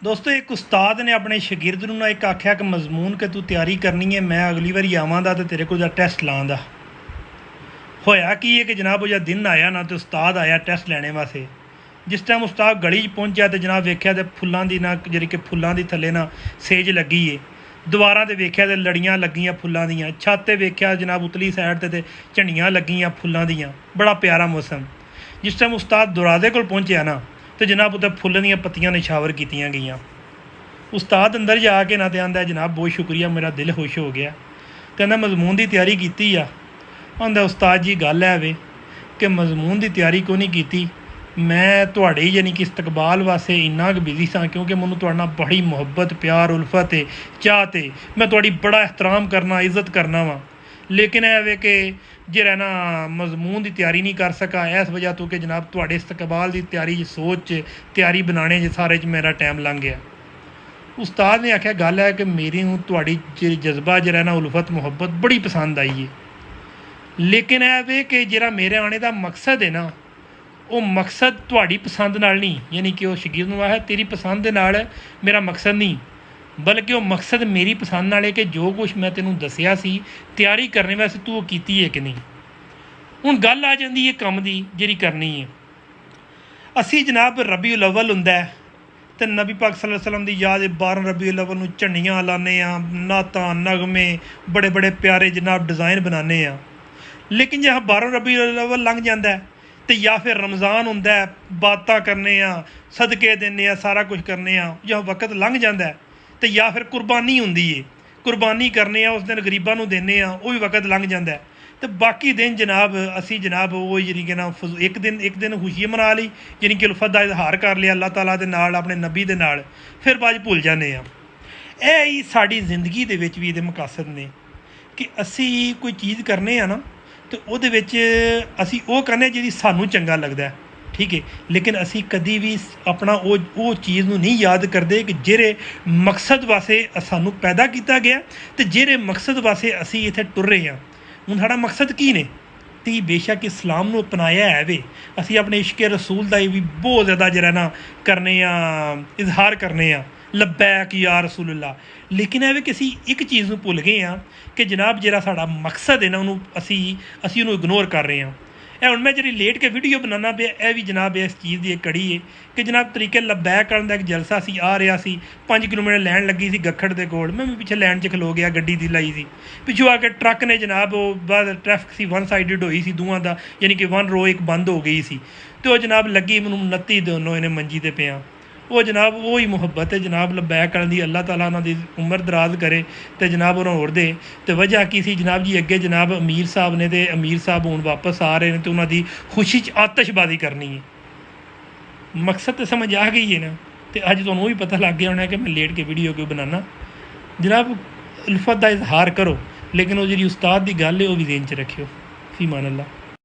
ਦੋਸਤੋ ਇੱਕ ਉਸਤਾਦ ਨੇ ਆਪਣੇ ਸ਼ਾਗਿਰਦ ਨੂੰ ਨਾ ਇੱਕ ਆਖਿਆ ਕਿ ਮਜ਼ਮੂਨ ਕਿ ਤੂੰ ਤਿਆਰੀ ਕਰਨੀ ਹੈ, ਮੈਂ ਅਗਲੀ ਵਾਰੀ ਆਵਾਂਗਾ ਤੇ ਤੇਰੇ ਕੋਲ ਦਾ ਟੈਸਟ ਲਾਉਂਦਾ। ਹੋਇਆ ਕੀ ਹੈ ਕਿ ਜਨਾਬ ਉਹ ਜਦ ਦਿਨ ਆਇਆ ਨਾ ਤੇ ਉਸਤਾਦ ਆਇਆ ਟੈਸਟ ਲੈਣੇ ਵਾਸਤੇ। ਜਿਸ ਟਾਈਮ ਉਸਤਾਦ ਗਲੀ 'ਚ ਪਹੁੰਚਿਆ ਤੇ ਜਨਾਬ ਵੇਖਿਆ ਤੇ ਫੁੱਲਾਂ ਦੀ ਨਾ ਜਿਹੜੀ ਕਿ ਫੁੱਲਾਂ ਦੀ ਥੱਲੇ ਨਾ ਸੇਜ ਲੱਗੀ ਏ। ਦੀਵਾਰਾਂ 'ਤੇ ਵੇਖਿਆ ਤੇ ਲੜੀਆਂ ਲੱਗੀਆਂ ਫੁੱਲਾਂ ਦੀਆਂ। ਛੱਤ 'ਤੇ ਵੇਖਿਆ ਜਨਾਬ ਉਤਲੀ ਸਾਈਡ 'ਤੇ ਝੰਡੀਆਂ ਲੱਗੀਆਂ ਫੁੱਲਾਂ ਦੀਆਂ। ਬੜਾ ਪਿਆਰਾ ਮੌਸਮ। ਜਿਸ ਟਾਈਮ ਉਸਤਾਦ ਦਰਵਾਜ਼ੇ ਕੋਲ ਪਹੁੰਚਿਆ ਨਾ ਤੇ ਜਨਾਬ ਉੱਤੇ ਫੁੱਲ ਦੀਆਂ ਪੱਤੀਆਂ ਨਿਛਾਵਰ ਕੀਤੀਆਂ ਗਈਆਂ। ਉਸਤਾਦ ਅੰਦਰ ਜਾ ਕੇ ਨਾ ਤੇ ਆਂਦਾ ਜਨਾਬ ਬਹੁਤ ਸ਼ੁਕਰੀਆ, ਮੇਰਾ ਦਿਲ ਖੁਸ਼ ਹੋ ਗਿਆ। ਤੇ ਆਂਦਾ ਮਜ਼ਮੂਨ ਦੀ ਤਿਆਰੀ ਕੀਤੀ ਆ। ਆਂਦਾ ਉਸਤਾਦ ਜੀ ਗੱਲ ਹੈ ਵੇ ਕਿ ਮਜ਼ਮੂਨ ਦੀ ਤਿਆਰੀ ਕਿਉਂ ਨਹੀਂ ਕੀਤੀ, ਮੈਂ ਤੁਹਾਡੇ ਯਾਨੀ ਕਿ ਇਸਤਕਬਾਲ ਵਾਸਤੇ ਇੰਨਾ ਕੁ ਬਿਜ਼ੀ ਸਾਂ ਕਿਉਂਕਿ ਮੈਨੂੰ ਤੁਹਾਡੇ ਨਾਲ ਬੜੀ ਮੁਹੱਬਤ ਪਿਆਰ ਉਲਫਤ ਹੈ ਚਾਹ ਤੇ ਮੈਂ ਤੁਹਾਡੀ ਬੜਾ ਇਹਤਰਾਮ ਕਰਨਾ ਇੱਜ਼ਤ ਕਰਨਾ ਵਾ। ਲੇਕਿਨ ਇਹ ਵੇ ਕਿ ਜਿਹੜਾ ਨਾ ਮਜ਼ਮੂਨ ਦੀ ਤਿਆਰੀ ਨਹੀਂ ਕਰ ਸਕਾਂ ਇਸ ਵਜ੍ਹਾ ਤੋਂ ਕਿ ਜਨਾਬ ਤੁਹਾਡੇ ਇਸਤਕਬਾਲ ਦੀ ਤਿਆਰੀ ਸੋਚ 'ਚ ਤਿਆਰੀ ਬਣਾਉਣੇ 'ਚ ਸਾਰੇ 'ਚ ਮੇਰਾ ਟਾਈਮ ਲੰਘ ਗਿਆ। ਉਸਤਾਦ ਨੇ ਆਖਿਆ ਗੱਲ ਹੈ ਕਿ ਮੇਰੀ ਨੂੰ ਤੁਹਾਡੀ ਜਿਹੜੀ ਜਜ਼ਬਾ ਜਿਹੜਾ ਨਾ ਉਲਫਤ ਮੁਹੱਬਤ ਬੜੀ ਪਸੰਦ ਆਈ ਹੈ, ਲੇਕਿਨ ਇਹ ਵੇ ਕਿ ਜਿਹੜਾ ਮੇਰੇ ਆਉਣੇ ਦਾ ਮਕਸਦ ਹੈ ਨਾ ਉਹ ਮਕਸਦ ਤੁਹਾਡੀ ਪਸੰਦ ਨਾਲ ਨਹੀਂ, ਯਾਨੀ ਕਿ ਉਹ ਸ਼ਾਗਿਰਦ ਨੂੰ ਆਖਿਆ ਤੇਰੀ ਪਸੰਦ ਦੇ ਨਾਲ ਮੇਰਾ ਮਕਸਦ ਨਹੀਂ, ਬਲਕਿ ਉਹ ਮਕਸਦ ਮੇਰੀ ਪਸੰਦ ਨਾਲ ਹੈ ਕਿ ਜੋ ਕੁਛ ਮੈਂ ਤੈਨੂੰ ਦੱਸਿਆ ਸੀ ਤਿਆਰੀ ਕਰਨੇ ਵਾਸਤੇ ਤੂੰ ਉਹ ਕੀਤੀ ਹੈ ਕਿ ਨਹੀਂ। ਹੁਣ ਗੱਲ ਆ ਜਾਂਦੀ ਹੈ ਕੰਮ ਦੀ ਜਿਹੜੀ ਕਰਨੀ ਹੈ। ਅਸੀਂ ਜਨਾਬ ਰਬੀਉਲ ਅਵਲ ਹੁੰਦਾ ਤੇ ਨਬੀ ਪਾਕ ਸੱਲੱਲਾਹੁ ਅਲੈहि ਵਸੱਲਮ ਦੀ ਯਾਦ 12 ਰਬੀਉਲ ਅਵਲ ਨੂੰ ਝੰਡੀਆਂ ਲਾਉਂਦੇ ਹਾਂ, ਨਾਤਾਂ ਨਗਮੇ ਬੜੇ ਬੜੇ ਪਿਆਰੇ ਜਨਾਬ ਡਿਜ਼ਾਈਨ ਬਣਾਉਂਦੇ ਹਾਂ। ਲੇਕਿਨ ਜੇ 12 ਰਬੀਉਲ ਅਵਲ ਲੰਘ ਜਾਂਦਾ ਤੇ ਜਾਂ ਫਿਰ ਰਮਜ਼ਾਨ ਹੁੰਦਾ ਬਾਤਾਂ ਕਰਨੇ ਆ, ਸਦਕੇ ਦਿੰਦੇ ਆ, ਸਾਰਾ ਕੁਝ ਕਰਨੇ ਆ, ਜਾਂ ਵਕਤ ਲੰਘ ਜਾਂਦਾ ਤੇ ਜਾਂ ਫਿਰ ਕੁਰਬਾਨੀ ਹੁੰਦੀ ਏ, ਕੁਰਬਾਨੀ ਕਰਨੇ ਆ ਉਸ ਦਿਨ ਗਰੀਬਾਂ ਨੂੰ ਦਿੰਦੇ ਆ, ਉਹ ਵੀ ਵਕਤ ਲੰਘ ਜਾਂਦਾ। ਤੇ ਬਾਕੀ ਦਿਨ ਜਨਾਬ ਅਸੀਂ ਜਨਾਬ ਉਹ ਜਿਹੜੀ ਕਿ ਨਾ ਇੱਕ ਦਿਨ ਖੁਸ਼ੀ ਮਨਾ ਲਈ, ਯਾਨੀ ਕਿ ਉਲਫਤ ਦਾ ਇਜ਼ਹਾਰ ਕਰ ਲਿਆ ਅੱਲਾਹ ਤਾਲਾ ਦੇ ਨਾਲ ਆਪਣੇ ਨਬੀ ਦੇ ਨਾਲ, ਫਿਰ ਬਾਅਦ ਭੁੱਲ ਜਾਂਦੇ ਆ। ਇਹ ਹੀ ਸਾਡੀ ਜ਼ਿੰਦਗੀ ਦੇ ਵਿੱਚ ਵੀ ਇਹਦੇ ਮਕਸਦ ਨੇ ਕਿ ਅਸੀਂ ਕੋਈ ਚੀਜ਼ ਕਰਨੇ ਆ ਨਾ ਤੇ ਉਹਦੇ ਵਿੱਚ ਅਸੀਂ ਉਹ ਕਰਨੇ ਜਿਹੜੀ ਸਾਨੂੰ ਚੰਗਾ ਲੱਗਦਾ, ਠੀਕ ਹੈ, ਲੇਕਿਨ ਅਸੀਂ ਕਦੀ ਵੀ ਆਪਣਾ ਉਹ ਚੀਜ਼ ਨੂੰ ਨਹੀਂ ਯਾਦ ਕਰਦੇ ਕਿ ਜਿਹੜੇ ਮਕਸਦ ਵਾਸਤੇ ਸਾਨੂੰ ਪੈਦਾ ਕੀਤਾ ਗਿਆ ਤੇ ਜਿਹੜੇ ਮਕਸਦ ਵਾਸਤੇ ਅਸੀਂ ਇੱਥੇ ਟੁਰ ਰਹੇ ਹਾਂ। ਹੁਣ ਸਾਡਾ ਮਕਸਦ ਕੀ ਨੇ ਤੇ ਬੇਸ਼ੱਕ ਇਸਲਾਮ ਨੂੰ ਅਪਣਾਇਆ ਹੈ ਵੇ, ਅਸੀਂ ਆਪਣੇ ਇਸ਼ਕ ਰਸੂਲ ਦਾ ਵੀ ਬਹੁਤ ਜ਼ਿਆਦਾ ਜਿਹੜਾ ਨਾ ਕਰਨੇ ਆ, ਇਜ਼ਹਾਰ ਕਰਨੇ ਆ ਲੱਬੈਕ ਯਾ ਰਸੂਲੁल्लाह, ਲੇਕਿਨ ਇਹ ਵੀ ਕਿ ਅਸੀਂ ਇੱਕ ਚੀਜ਼ ਨੂੰ ਭੁੱਲ ਗਏ ਹਾਂ ਕਿ ਜਨਾਬ ਜਿਹੜਾ ਸਾਡਾ ਮਕਸਦ ਹੈ ਨਾ ਉਹਨੂੰ ਅਸੀਂ ਉਹਨੂੰ ਇਗਨੋਰ ਕਰ ਰਹੇ ਹਾਂ। ਇਹ ਹੁਣ ਮੈਂ ਜਿਹੜੀ ਲੇਟ ਕੇ ਵੀਡੀਓ ਬਣਾਉਣਾ ਪਿਆ ਇਹ ਵੀ ਜਨਾਬ ਇਸ ਚੀਜ਼ ਦੀ ਇੱਕ ਕੜੀ ਹੈ ਕਿ ਜਨਾਬ ਤਰੀਕੇ ਲੱਬੈਕ ਕਰਨ ਦਾ ਇੱਕ ਜਲਸਾ ਸੀ, ਆ ਰਿਹਾ ਸੀ 5 ਕਿਲੋਮੀਟਰ ਲੈਣ ਲੱਗੀ ਸੀ ਗੱਖੜ ਦੇ ਕੋਲ, ਮੈਂ ਵੀ ਪਿੱਛੇ ਲੈਣ 'ਚ ਖਲੋ ਗਿਆ, ਗੱਡੀ ਦੀ ਲਾਈ ਸੀ, ਪਿੱਛੋਂ ਆ ਕੇ ਟਰੱਕ ਨੇ ਜਨਾਬ ਉਹ ਬਾਅਦ ਟ੍ਰੈਫਿਕ ਸੀ ਵਨ ਸਾਈਡਡ ਹੋਈ ਸੀ ਦੋਵਾਂ ਦਾ, ਯਾਨੀ ਕਿ ਵਨ ਰੋ ਇੱਕ ਬੰਦ ਹੋ ਗਈ ਸੀ ਅਤੇ ਉਹ ਜਨਾਬ ਲੱਗੀ ਮੈਨੂੰ 29 ਦੋਨੋਂ ਇਹਨੇ ਮੰਜੀ 'ਤੇ ਪਿਆ। ਉਹ ਜਨਾਬ ਉਹ ਹੀ ਮੁਹੱਬਤ ਹੈ ਜਨਾਬ ਲੱਬੈਕ ਕਰਨ ਦੀ, ਅੱਲਾਹ ਤਾਲਾ ਉਹਨਾਂ ਦੀ ਉਮਰ ਦਰਾਜ਼ ਕਰੇ ਤੇ ਜਨਾਬ ਉਹਨਾਂ ਹੋਰ ਦੇ। ਅਤੇ ਵਜ੍ਹਾ ਕੀ ਸੀ ਜਨਾਬ ਜੀ ਅੱਗੇ ਜਨਾਬ ਅਮੀਰ ਸਾਹਿਬ ਨੇ ਤੇ ਅਮੀਰ ਸਾਹਿਬ ਹੁਣ ਵਾਪਸ ਆ ਰਹੇ ਨੇ ਤੇ ਉਹਨਾਂ ਦੀ ਖੁਸ਼ੀ 'ਚ ਆਤਿਸ਼ਬਾਜ਼ੀ ਕਰਨੀ ਹੈ। ਮਕਸਦ ਤਾਂ ਸਮਝ ਆ ਗਈ ਹੈ ਨਾ, ਅਤੇ ਅੱਜ ਤੁਹਾਨੂੰ ਉਹ ਵੀ ਪਤਾ ਲੱਗ ਗਿਆ ਹੋਣਾ ਕਿ ਮੈਂ ਲੇਟ ਕੇ ਵੀਡੀਓ ਕਿਉਂ ਬਣਾਉਣਾ। ਜਨਾਬ ਉਲਫਤ ਦਾ ਇਜ਼ਹਾਰ ਕਰੋ, ਲੇਕਿਨ ਉਹ ਜਿਹੜੀ ਉਸਤਾਦ ਦੀ ਗੱਲ ਹੈ ਉਹ ਵੀ ਜ਼ਿਹਨ 'ਚ ਰੱਖਿਓ। ਫੀ ਮਾਨ ਅੱਲਾ।